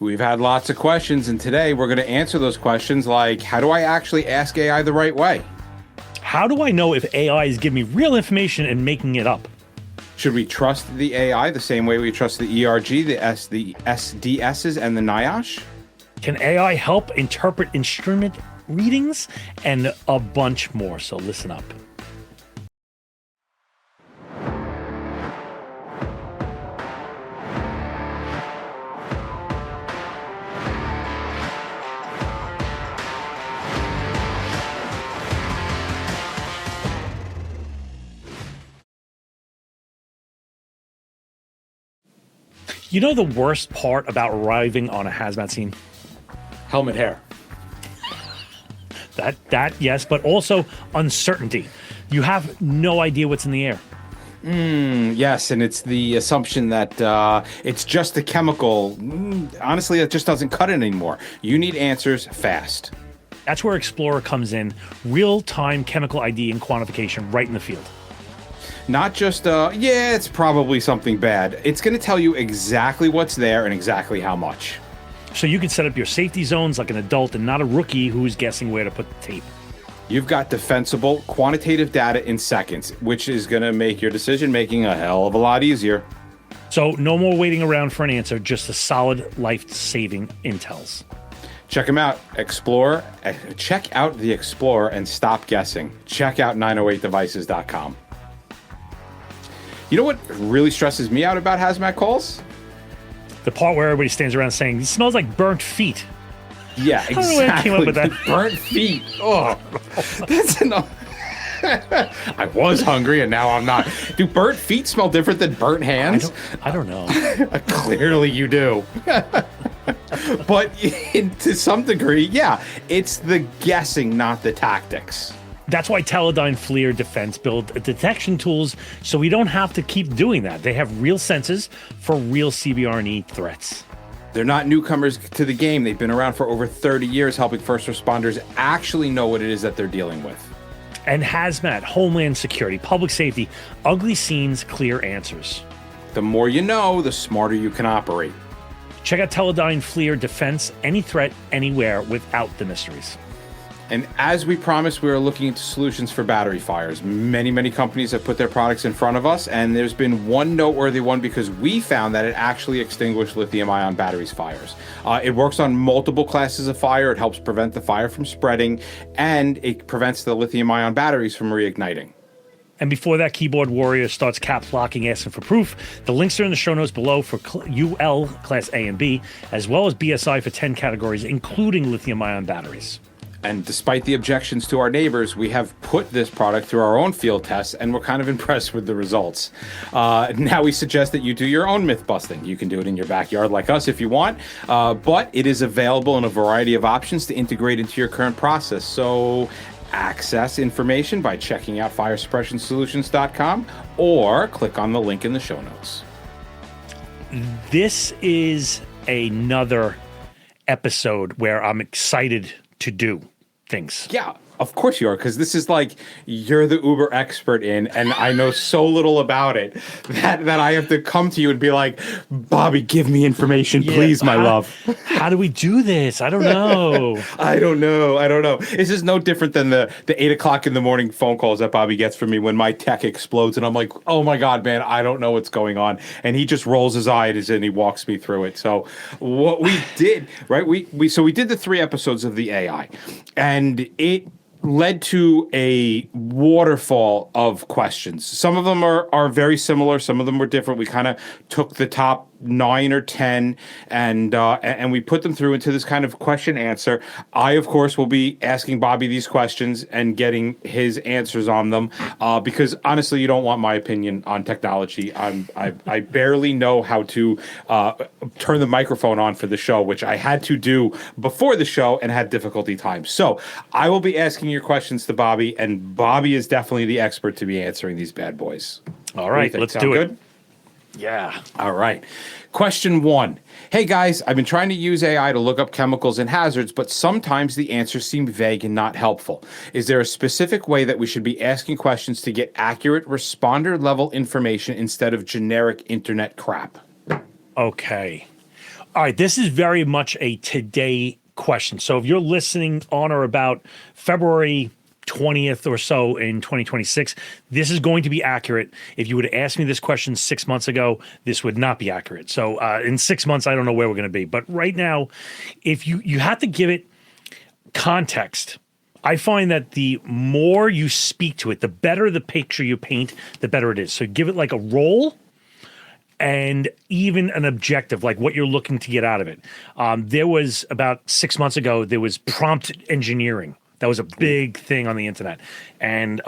We've had lots of questions, and today we're going to answer those questions like, how do I actually ask AI the right way? How do I know if AI is giving me real information and making it up? Should we trust the AI the same way we trust the ERG, the SDSs, and the NIOSH? Can AI help interpret instrument readings? And a bunch more, so listen up. You know the worst part about arriving on a hazmat scene? Helmet hair. That yes, but also uncertainty. You have no idea what's in the air. Yes, and it's the assumption that it's just a chemical. Honestly, it just doesn't cut it anymore. You need answers fast. That's where Explorer comes in. Real-time chemical ID and quantification right in the field. Not just, yeah, it's probably something bad. It's going to tell you exactly what's there and exactly how much. So you can set up your safety zones like an adult and not a rookie who's guessing where to put the tape. You've got defensible, quantitative data in seconds, which is going to make your decision-making a hell of a lot easier. So no more waiting around for an answer, just a solid, life-saving intels. Check them out, Explorer. Check out the Explorer and stop guessing. Check out 908devices.com. You know what really stresses me out about hazmat calls? The part where everybody stands around saying, "It smells like burnt feet." Yeah, exactly. I don't know where I came up with that. Burnt feet. Oh, that's enough. I was hungry and now I'm not. Do burnt feet smell different than burnt hands? I don't know. Clearly you do. But to some degree, yeah, it's the guessing, not the tactics. That's why Teledyne FLIR Defense built detection tools so we don't have to keep doing that. They have real sensors for real CBRNE threats. They're not newcomers to the game. They've been around for over 30 years helping first responders actually know what it is that they're dealing with. And hazmat, homeland security, public safety, ugly scenes, clear answers. The more you know, the smarter you can operate. Check out Teledyne FLIR Defense, any threat, anywhere, without the mysteries. And as we promised, we are looking into solutions for battery fires. Many companies have put their products in front of us, and there's been one noteworthy one because we found that it actually extinguished lithium-ion batteries fires. It works on multiple classes of fire. It helps prevent the fire from spreading, and it prevents the lithium-ion batteries from reigniting. And before that keyboard warrior starts caps locking, asking for proof, the links are in the show notes below for UL Class A and B, as well as BSI for 10 categories, including lithium-ion batteries. And despite the objections to our neighbors, we have put this product through our own field tests, and we're kind of impressed with the results. Now we suggest that you do your own myth busting. You can do it in your backyard like us if you want, but it is available in a variety of options to integrate into your current process. So access information by checking out firesuppressionsolutions.com or click on the link in the show notes. This is another episode where I'm excited to do things. Yeah, of course you are, because this is like you're the Uber expert in, and I know so little about it that I have to come to you and be like, Bobby, give me information, please, my love. How do we do this? I don't know. I don't know. This is no different than the 8 o'clock in the morning phone calls that Bobby gets from me when my tech explodes, and I'm like, oh my God, man, I don't know what's going on. And he just rolls his eyes and he walks me through it. So what we did, right? We did the 3 episodes of the AI, and it led to a waterfall of questions. Some of them are very similar. Some of them were different. We kind of took the top 9 or 10 and we put them through into this kind of question answer. I, of course, will be asking Bobby these questions and getting his answers on them because honestly, you don't want my opinion on technology. I barely know how to turn the microphone on for the show, which I had to do before the show and had difficulty times. So I will be asking your questions to Bobby, and Bobby is definitely the expert to be answering these bad boys. All right, let's do it. Good? Yeah. All right. Question 1. Hey guys, I've been trying to use AI to look up chemicals and hazards, but sometimes the answers seem vague and not helpful. Is there a specific way that we should be asking questions to get accurate responder level information instead of generic internet crap? Okay. All right, this is very much a today question. So if you're listening on or about February 20th or so in 2026, this is going to be accurate. If you would have asked me this question 6 months ago, this would not be accurate. So in 6 months, I don't know where we're going to be. But right now, if you have to give it context, I find that the more you speak to it, the better the picture you paint, the better it is. So give it like a role and even an objective, like what you're looking to get out of it. There was about 6 months ago, there was prompt engineering. That was a big thing on the internet. And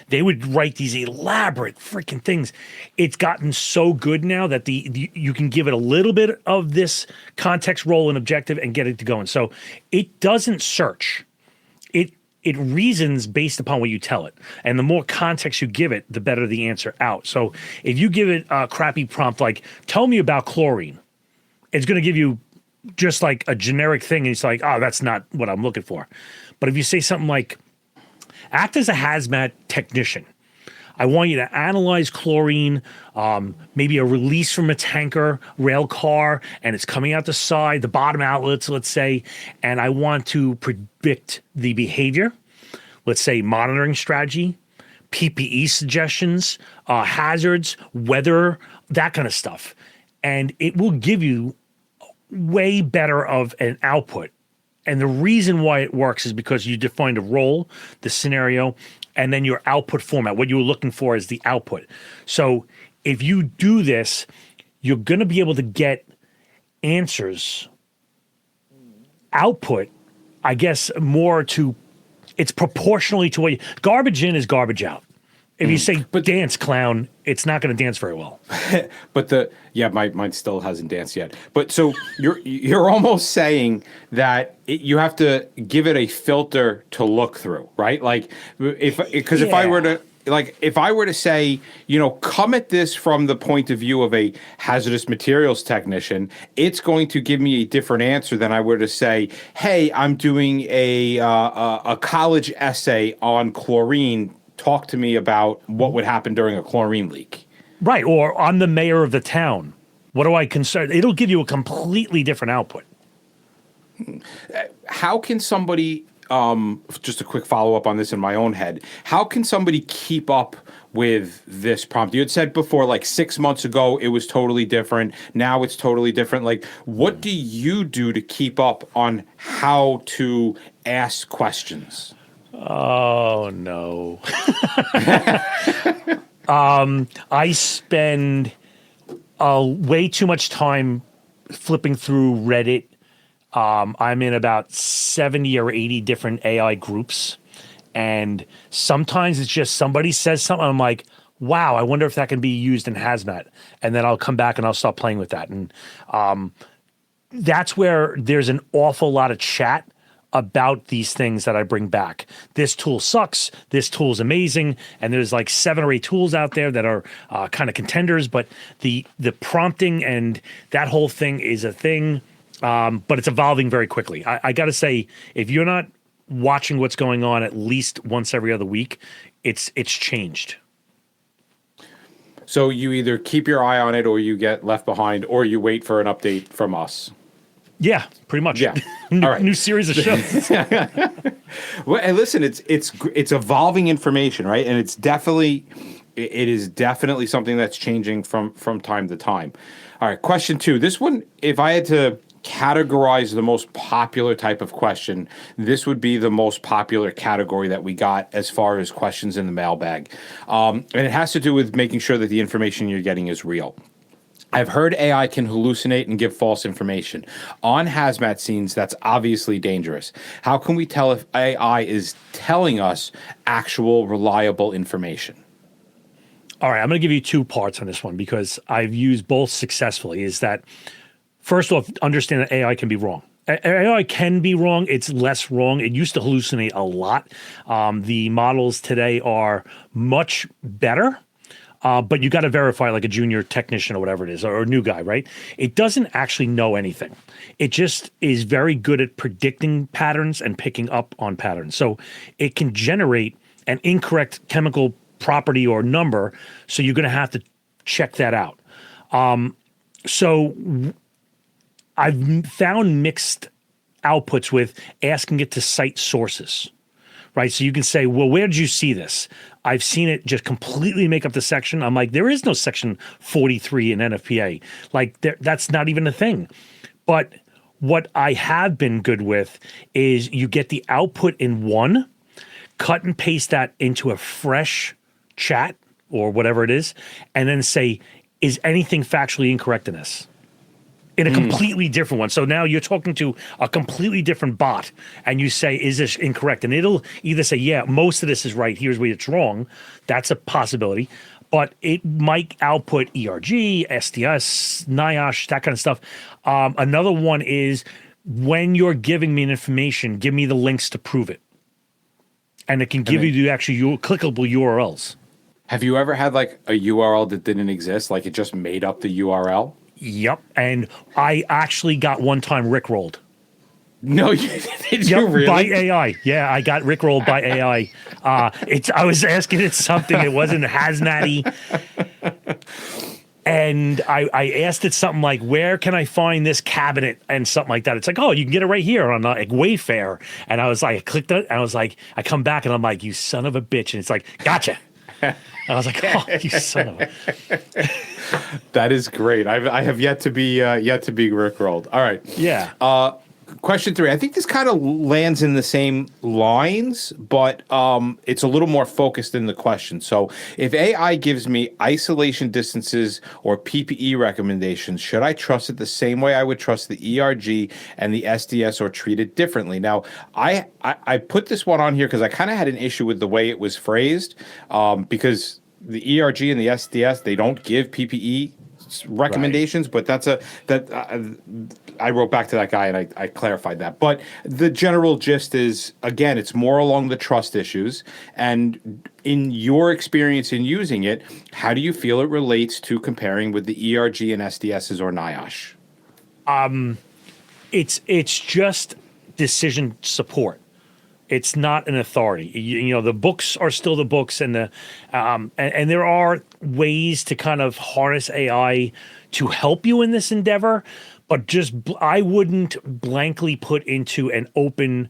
they would write these elaborate freaking things. It's gotten so good now that you can give it a little bit of this context, role, and objective and get it to going. So it doesn't search. It reasons based upon what you tell it. And the more context you give it, the better the answer out. So if you give it a crappy prompt like, tell me about chlorine, it's going to give you just like a generic thing. And it's like, oh, that's not what I'm looking for. But if you say something like, act as a hazmat technician, I want you to analyze chlorine, maybe a release from a tanker, rail car, and it's coming out the side, the bottom outlets, let's say, and I want to predict the behavior, let's say monitoring strategy, PPE suggestions, hazards, weather, that kind of stuff. And it will give you way better of an output. And the reason why it works is because you defined a role, the scenario, and then your output format. What you were looking for is the output. So if you do this, you're going to be able to get answers, output, I guess, more to, it's proportionally to what garbage in is garbage out. If you say dance clown, it's not going to dance very well. But mine still hasn't danced yet. But so you're almost saying that you have to give it a filter to look through, right? Like if I were to say, come at this from the point of view of a hazardous materials technician, it's going to give me a different answer than I were to say, hey, I'm doing a college essay on chlorine. Talk to me about what would happen during a chlorine leak. Right, or I'm the mayor of the town. What do I concern? It'll give you a completely different output. How can somebody, just a quick follow-up on this in my own head, how can somebody keep up with this prompt? You had said before, like 6 months ago, it was totally different. Now it's totally different. Like, what do you do to keep up on how to ask questions? Oh, no. I spend way too much time flipping through Reddit. I'm in about 70 or 80 different AI groups. And sometimes it's just somebody says something. I'm like, wow, I wonder if that can be used in hazmat. And then I'll come back and I'll start playing with that. And that's where there's an awful lot of chat about these things that I bring back. This tool sucks. This tool's amazing. And there's like 7 or 8 tools out there that are kind of contenders, but the prompting and that whole thing is a thing, but it's evolving very quickly. I got to say, if you're not watching what's going on at least once every other week, it's changed. So you either keep your eye on it or you get left behind or you wait for an update from us. Yeah, pretty much. Yeah. All right. New series of shows. Well, and listen, it's evolving information, right? And it is definitely something that's changing from time to time. All right, question 2. This one, if I had to categorize the most popular type of question, this would be the most popular category that we got as far as questions in the mailbag. And it has to do with making sure that the information you're getting is real. I've heard AI can hallucinate and give false information. On hazmat scenes, that's obviously dangerous. How can we tell if AI is telling us actual, reliable information? All right, I'm going to give you 2 parts on this one because I've used both successfully. Is that, first off, understand that AI can be wrong. AI can be wrong. It's less wrong. It used to hallucinate a lot. The models today are much better. But you got to verify like a junior technician or whatever it is, or a new guy, right? It doesn't actually know anything. It just is very good at predicting patterns and picking up on patterns. So it can generate an incorrect chemical property or number. So you're going to have to check that out. So I've found mixed outputs with asking it to cite sources, right? So you can say, well, where did you see this? I've seen it just completely make up the section. I'm like, there is no section 43 in NFPA. Like, that's not even a thing. But what I have been good with is you get the output in one, cut and paste that into a fresh chat or whatever it is, and then say, is anything factually incorrect in this? In a completely different one. So now you're talking to a completely different bot and you say, is this incorrect? And it'll either say, yeah, most of this is right. Here's where it's wrong. That's a possibility. But it might output ERG, SDS, NIOSH, that kind of stuff. Another one is when you're giving me an information, give me the links to prove it. And it can give you the actual clickable URLs. Have you ever had like a URL that didn't exist? Like it just made up the URL? Yep. And I actually got one time rickrolled. No, did you really? By AI. Yeah, I got rickrolled by AI. I was asking it something that wasn't hazmat-y. And I asked it something like, where can I find this cabinet and something like that? It's like, oh, you can get it right here on like Wayfair. And I was like, I clicked it and I was like, I come back and I'm like, you son of a bitch. And it's like, gotcha. And I was like, oh, you son of a... That is great. I have yet to be rickrolled. All right. Yeah. Question 3. I think this kind of lands in the same lines, but it's a little more focused in the question. So if AI gives me isolation distances or PPE recommendations, should I trust it the same way I would trust the ERG and the SDS or treat it differently? Now, I put this one on here because I kind of had an issue with the way it was phrased because the ERG and the SDS, they don't give PPE recommendations, right. But I wrote back to that guy and I clarified that. But the general gist is, again, it's more along the trust issues. And in your experience in using it, how do you feel it relates to comparing with the ERG and SDSs or NIOSH? It's just decision support. It's not an authority. You know, the books are still the books, and and there are ways to kind of harness AI to help you in this endeavor, but I wouldn't blankly put into an open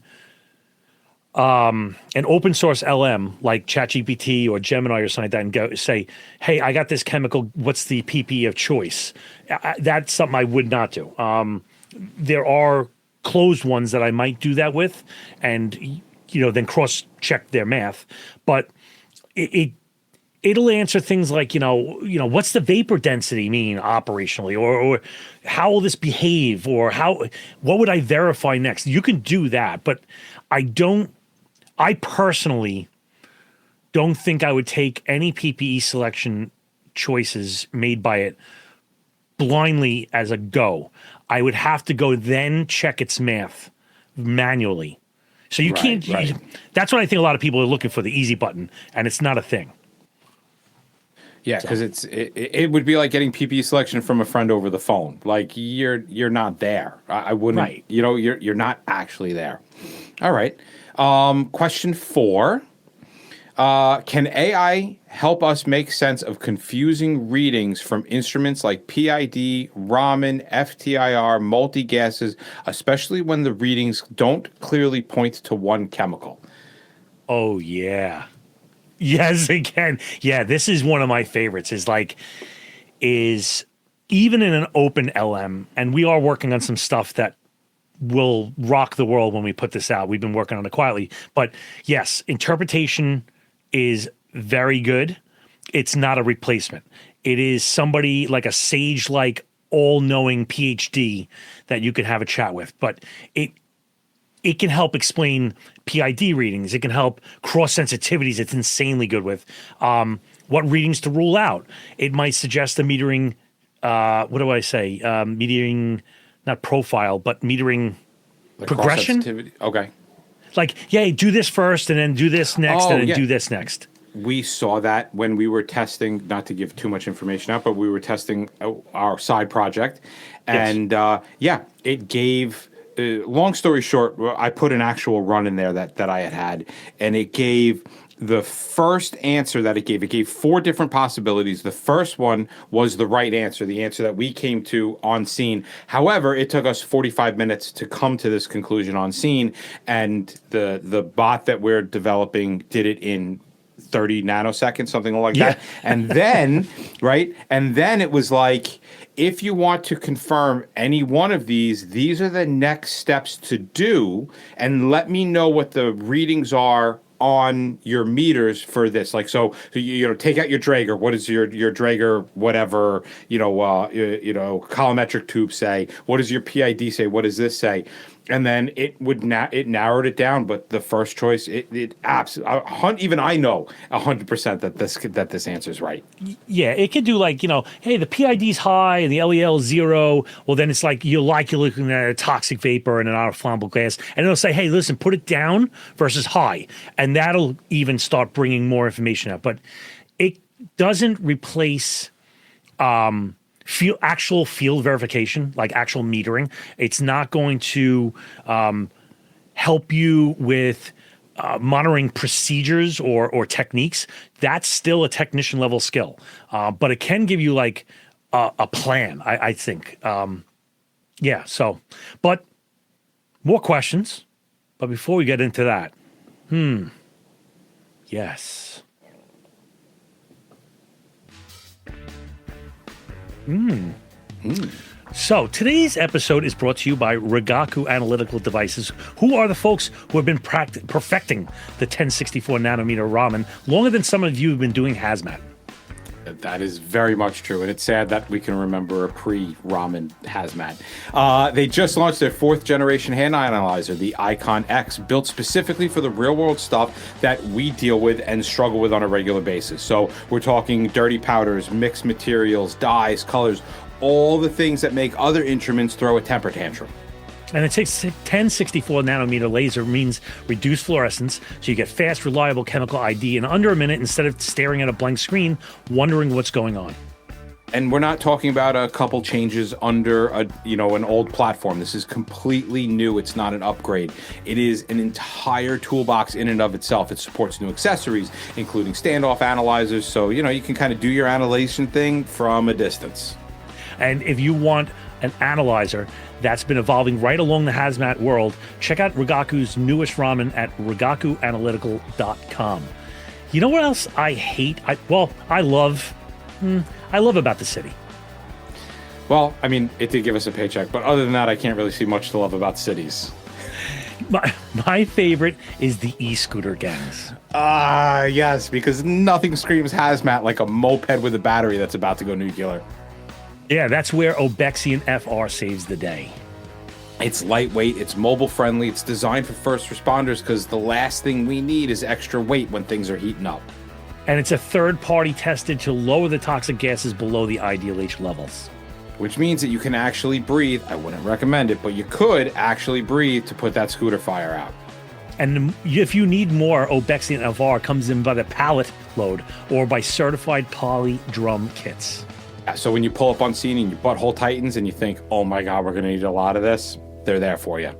source LM like ChatGPT or Gemini or something like that and go say, hey, I got this chemical. What's the PPE of choice? That's something I would not do. There are closed ones that I might do that with, and then cross-check their math, but it'll answer things like, what's the vapor density mean operationally, or how will this behave, or what would I verify next? You can do that, but I personally don't think I would take any PPE selection choices made by it blindly as a go. I would have to go then check its math manually. So you can't. Right. That's what I think a lot of people are looking for, the easy button, and it's not a thing. Yeah, because it would be like getting PPE selection from a friend over the phone. Like you're not there. I wouldn't. Right. You're not actually there. All right. Question 4. Can AI help us make sense of confusing readings from instruments like PID, Raman, FTIR, multi-gases, especially when the readings don't clearly point to one chemical? Oh, yeah. Yes, it can. Yeah, this is one of my favorites, is even in an open LM, and we are working on some stuff that will rock the world when we put this out. We've been working on it quietly. But yes, interpretation is very good. It's not a replacement. It is somebody like a sage-like, all-knowing PhD that you can have a chat with. But it can help explain PID readings. It can help cross sensitivities. It's insanely good with what readings to rule out. It might suggest a metering. What do I say? Metering, not profile, but metering the progression. Okay. Like, yeah, do this first, and then do this next, and then do this next. We saw that when we were testing, not to give too much information out, but we were testing our side project. And it gave, long story short, I put an actual run in there that I had, and it gave the first answer that it gave 4 different possibilities. The first one was the right answer, the answer that we came to on scene. However, it took us 45 minutes to come to this conclusion on scene, and the bot that we're developing did it in 30 nanoseconds, something like that. And then, right? And then it was like, if you want to confirm any one of these are the next steps to do, and let me know what the readings are on your meters for this. Like, so you know, take out your Draeger. What does your Draeger, whatever, colorimetric tube say? What does your PID say? What does this say? And then it would it narrowed it down, but the first choice, it absolutely, even I know 100% that this answer is right. Yeah, it could do like, hey, the PID's high and the LEL is 0. Well, then it's like you're looking at a toxic vapor and an non-flammable gas, and it'll say, hey, listen, put it down versus high, and that'll even start bringing more information out. But it doesn't replace actual field verification, like actual metering. It's not going to help you with monitoring procedures or techniques. That's still a technician level skill, but it can give you like a plan, I think. So, but more questions. But before we get into that, yes. So today's episode is brought to you by Rigaku Analytical Devices, who are the folks who have been perfecting the 1064 nanometer Raman longer than some of you have been doing hazmat. That is very much true, and it's sad that we can remember a pre-Raman hazmat. They just launched their 4th generation hand analyzer, the Icon X, built specifically for the real-world stuff that we deal with and struggle with on a regular basis. So we're talking dirty powders, mixed materials, dyes, colors, all the things that make other instruments throw a temper tantrum. And it takes 1064 nanometer laser means reduced fluorescence, so you get fast, reliable chemical ID in under a minute instead of staring at a blank screen, wondering what's going on. And we're not talking about a couple changes under an old platform. This is completely new. It's not an upgrade. It is an entire toolbox in and of itself. It supports new accessories, including standoff analyzers, so you can kind of do your annihilation thing from a distance. And if you want an analyzer that's been evolving right along the hazmat world, check out Rigaku's newest Raman at rigakuanalytical.com. You know what else I hate? I love about the city. Well, I mean, it did give us a paycheck, but other than that, I can't really see much to love about cities. My favorite is the e-scooter gangs. Yes, because nothing screams hazmat like a moped with a battery that's about to go nuclear. Yeah, that's where Obexian FR saves the day. It's lightweight, it's mobile friendly, it's designed for first responders because the last thing we need is extra weight when things are heating up. And it's a third party tested to lower the toxic gases below the ideal H levels. Which means that you can actually breathe. I wouldn't recommend it, but you could actually breathe to put that scooter fire out. And if you need more, Obexian FR comes in by the pallet load or by certified poly drum kits. So when you pull up on scene and your butthole tightens and you think, oh my God, we're going to need a lot of this, they're there for you.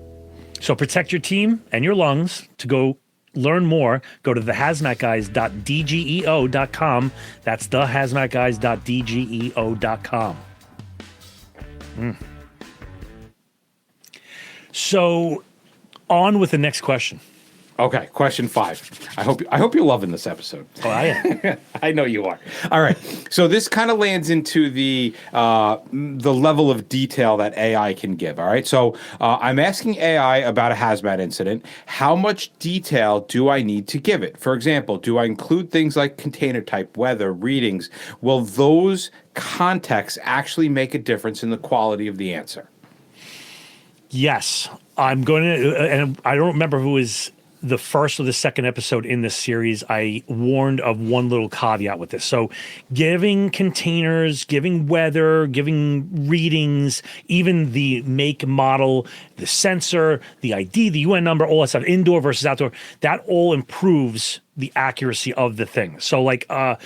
So protect your team and your lungs. To go learn more, go to thehazmatguys.dgeo.com. That's thehazmatguys.dgeo.com. So on with the next question. Okay, question 5. I hope you're loving this episode. Oh, I am. I know you are. All right. So this kind of lands into the level of detail that AI can give. All right. So I'm asking AI about a hazmat incident. How much detail do I need to give it? For example, do I include things like container type, weather, readings? Will those contexts actually make a difference in the quality of the answer? Yes. I'm going to, and I don't remember who is the first or the second episode in this series, I warned of one little caveat with this. So giving containers, giving weather, giving readings, even the make, model, the sensor, the ID, the UN number, all that stuff, indoor versus outdoor, that all improves the accuracy of the thing. So like a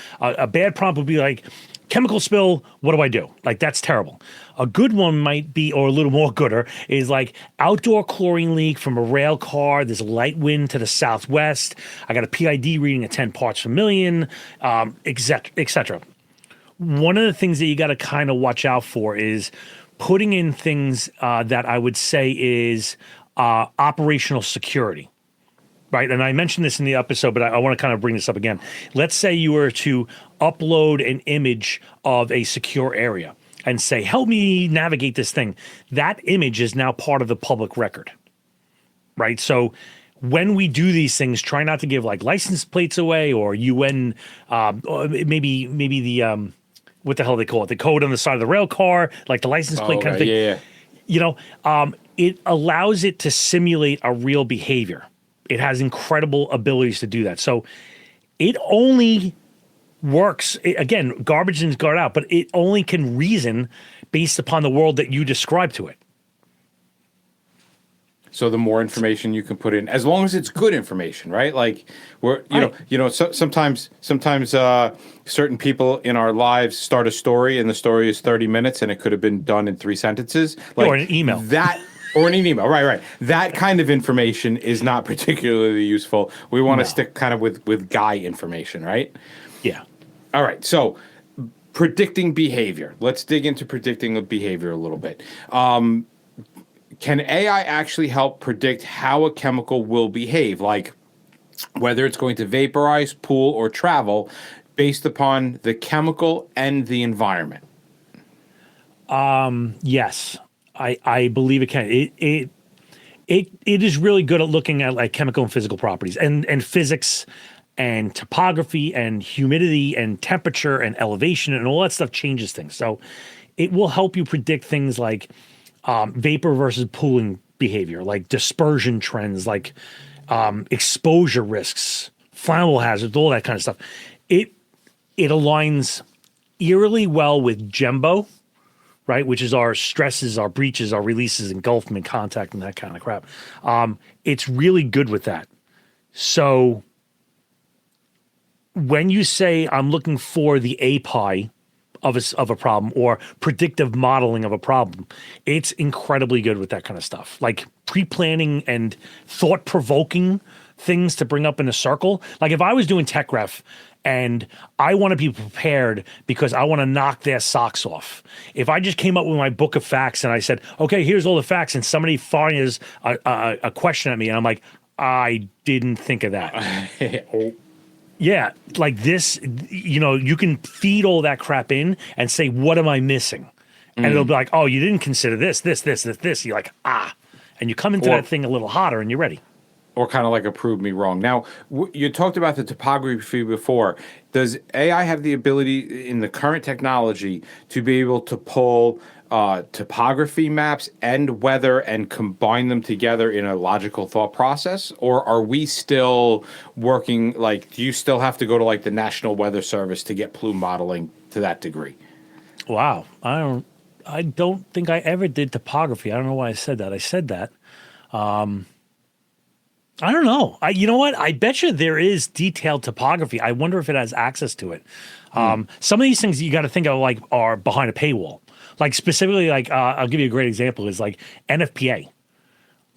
bad prompt would be like, chemical spill, what do I do? Like, that's terrible. A good one might be, or a little more gooder, is like outdoor chlorine leak from a rail car. There's a light wind to the southwest. I got a PID reading at 10 parts per million, et cetera, et cetera. One of the things that you got to kind of watch out for is putting in things that I would say is operational security. Right. And I mentioned this in the episode, but I want to kind of bring this up again. Let's say you were to upload an image of a secure area and say, help me navigate this thing. That image is now part of the public record. Right. So when we do these things, try not to give like license plates away or UN, or maybe the, what the hell they call it? The code on the side of the rail car, like the license plate kind of thing. Yeah. You know, it allows it to simulate a real behavior. It has incredible abilities to do that. So it only works, again, garbage in, guard out, but it only can reason based upon the world that you describe to it. So the more information you can put in, as long as it's good information, right? Like sometimes certain people in our lives start a story and the story is 30 minutes and it could have been done in 3 sentences. Like or an email. Or an email, right. That kind of information is not particularly useful. We want to stick kind of with guy information, right? Yeah. All right, so predicting behavior. Let's dig into predicting behavior a little bit. Can AI actually help predict how a chemical will behave, like whether it's going to vaporize, pool, or travel based upon the chemical and the environment? Yes. I believe it can. It is really good at looking at like chemical and physical properties and physics and topography and humidity and temperature and elevation and all that stuff changes things. So it will help you predict things like vapor versus pooling behavior, like dispersion trends, like exposure risks, flammable hazards, all that kind of stuff. It aligns eerily well with GEMBO, right, which is our stresses, our breaches, our releases, engulfment, contact, and that kind of crap. It's really good with that. So when you say I'm looking for the API of a problem or predictive modeling of a problem, it's incredibly good with that kind of stuff. Like pre-planning and thought-provoking things to bring up in a circle. Like if I was doing tech ref and I want to be prepared because I want to knock their socks off. If I just came up with my book of facts and I said, okay, here's all the facts, and somebody fires a question at me, and I'm like, I didn't think of that. Yeah, like this, you can feed all that crap in and say, what am I missing? And it'll be like, oh, you didn't consider this. You're like, and you come into that thing a little hotter and you're ready. Or kind of like a prove me wrong. Now, you talked about the topography before. Does AI have the ability in the current technology to be able to pull topography maps and weather and combine them together in a logical thought process? Or are we still working, like, do you still have to go to like the National Weather Service to get plume modeling to that degree? Wow. I don't think I ever did topography. I don't know why I said that. I said that. I don't know. You know what? I bet you there is detailed topography. I wonder if it has access to it. Some of these things you got to think of like are behind a paywall. Like specifically, like I'll give you a great example is like NFPA.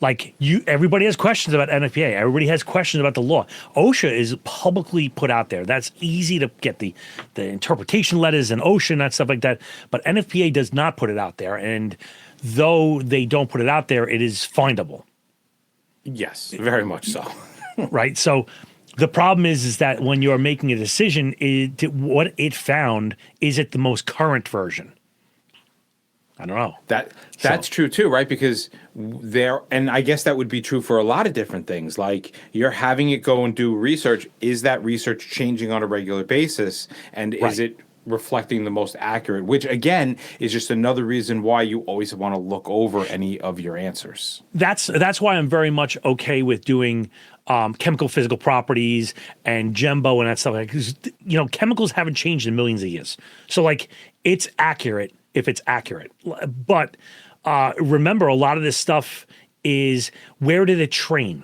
Like everybody has questions about NFPA. Everybody has questions about the law. OSHA is publicly put out there. That's easy to get the interpretation letters and OSHA and that stuff like that. But NFPA does not put it out there. And though they don't put it out there, it is findable. Yes, very much so. Right. So the problem is that when you're making a decision, what it found, is it the most current version? I don't know. That's true too, right? Because and I guess that would be true for a lot of different things. Like you're having it go and do research. Is that research changing on a regular basis? And is it reflecting the most accurate, which again is just another reason why you always want to look over any of your answers. That's why I'm very much okay with doing chemical physical properties and GEMBO and that stuff. Because chemicals haven't changed in millions of years, so like it's accurate if it's accurate. But remember, a lot of this stuff is, where did it train?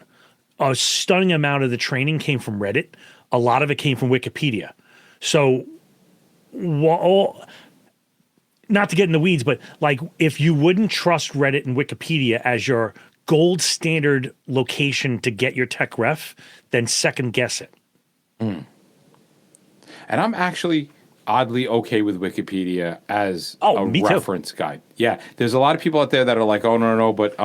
A stunning amount of the training came from Reddit. A lot of it came from Wikipedia. So not to get in the weeds, but like if you wouldn't trust Reddit and Wikipedia as your gold standard location to get your tech ref, then second guess it. And I'm actually oddly okay with Wikipedia as Me too. reference guide. Yeah, there's a lot of people out there that are like, oh, no, but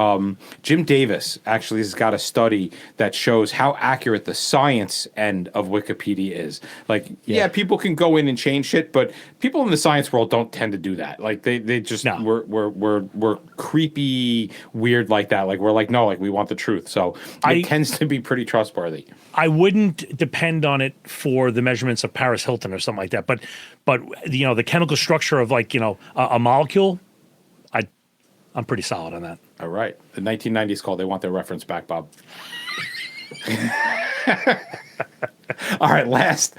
Jim Davis actually has got a study that shows how accurate the science end of Wikipedia is. Like, yeah, people can go in and change shit, but people in the science world don't tend to do that. Like, they just, we're creepy, weird like that. Like, we're like, no, like, we want the truth. So it tends to be pretty trustworthy. I wouldn't depend on it for the measurements of Paris Hilton or something like that. But the chemical structure of like, a molecule, I'm pretty solid on that. All right. The 1990s call, they want their reference back, Bob. All right, last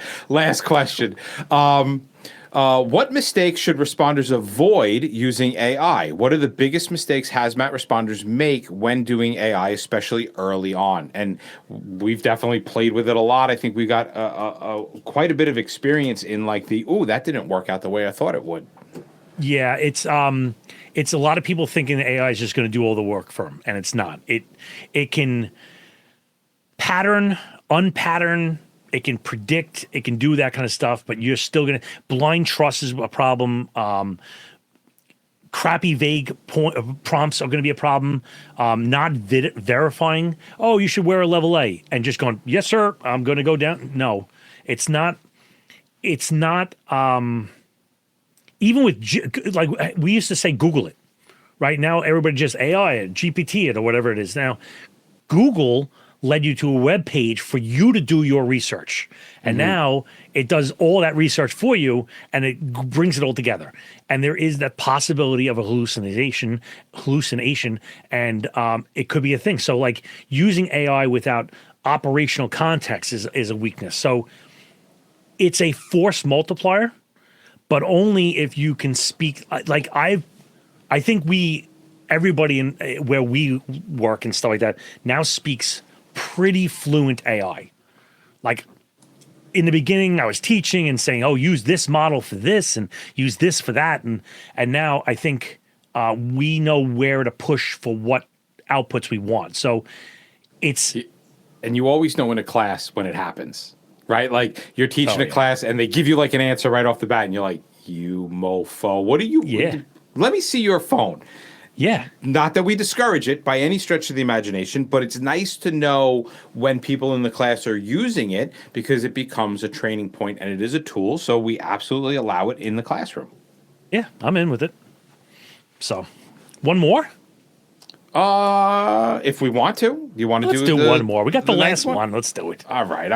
question. What mistakes should responders avoid using AI? What are the biggest mistakes hazmat responders make when doing AI, especially early on? And we've definitely played with it a lot. I think we got quite a bit of experience in like that didn't work out the way I thought it would. Yeah, it's a lot of people thinking that AI is just going to do all the work for them, and it's not. It can pattern, unpattern. It can predict. It can do that kind of stuff, but you're still going to blind trust is a problem. Crappy, vague prompts are going to be a problem. Not verifying. Oh, you should wear a level A, and just going, yes, sir. I'm going to go down. No, it's not. It's not. Even with like we used to say, Google it. Right now, everybody just AI it, GPT it, or whatever it is. Now, Google led you to a web page for you to do your research, and now it does all that research for you, and it brings it all together. And there is that possibility of a hallucination, and it could be a thing. So, like using AI without operational context is a weakness. So, it's a force multiplier. But only if you can speak. Like I think everybody in where we work and stuff like that now speaks pretty fluent AI. Like in the beginning, I was teaching and saying, "Oh, use this model for this and use this for that," and now I think we know where to push for what outputs we want. So it's and you always know in a class when it happens. Right? Like you're teaching a class and they give you like an answer right off the bat and you're like, you mofo. What are you? Yeah. Let me see your phone. Yeah. Not that we discourage it by any stretch of the imagination, but it's nice to know when people in the class are using it because it becomes a training point and it is a tool. So we absolutely allow it in the classroom. Yeah, I'm in with it. So, one more? If we want to, you want to Let's do one more. We got the last one. Let's do it. All right.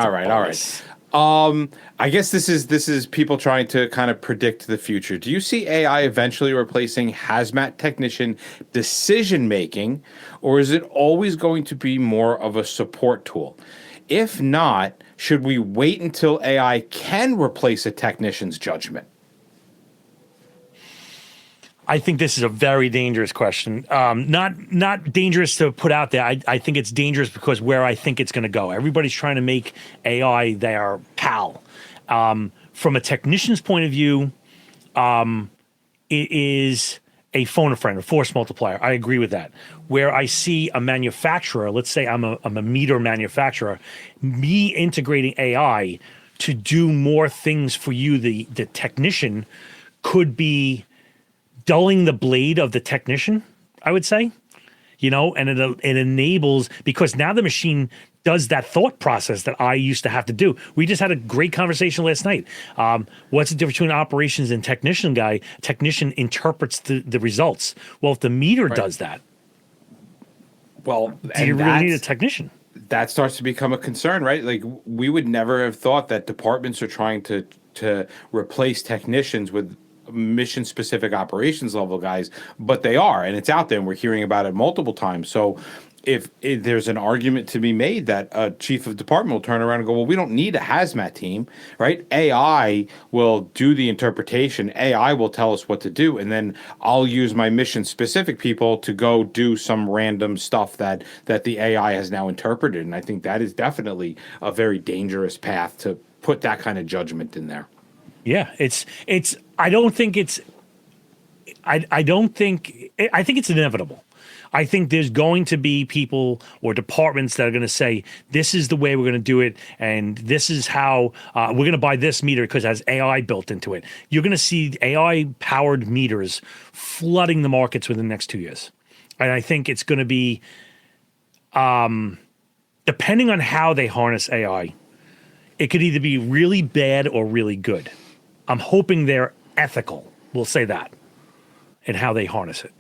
I guess this is people trying to kind of predict the future. Do you see AI eventually replacing hazmat technician decision making, or is it always going to be more of a support tool? If not, should we wait until AI can replace a technician's judgment? I think this is a very dangerous question. Not dangerous to put out there. I think it's dangerous because where I think it's going to go. Everybody's trying to make AI their pal. From a technician's point of view, it is a phone a friend, a force multiplier. I agree with that. Where I see a manufacturer, let's say I'm a meter manufacturer, me integrating AI to do more things for you, the technician, could be dulling the blade of the technician, I would say, and it enables, because now the machine does that thought process that I used to have to do. We just had a great conversation last night. What's the difference between operations and technician guy? Technician interprets the results. Well, if the meter does that, well, do you really need a technician? That starts to become a concern, right? Like we would never have thought that departments are trying to replace technicians with mission-specific operations level guys, but they are, and it's out there, and we're hearing about it multiple times. So if there's an argument to be made that a chief of department will turn around and go, well, we don't need a hazmat team, right? AI will do the interpretation. AI will tell us what to do, and then I'll use my mission-specific people to go do some random stuff that the AI has now interpreted. And I think that is definitely a very dangerous path to put that kind of judgment in there. Yeah, it's. I don't think it's. I don't think. I think it's inevitable. I think there's going to be people or departments that are going to say, this is the way we're going to do it, and this is how we're going to buy this meter because it has AI built into it. You're going to see AI-powered meters flooding the markets within the next 2 years. And I think it's going to be, depending on how they harness AI, it could either be really bad or really good. I'm hoping they're ethical, we'll say that, in how they harness it.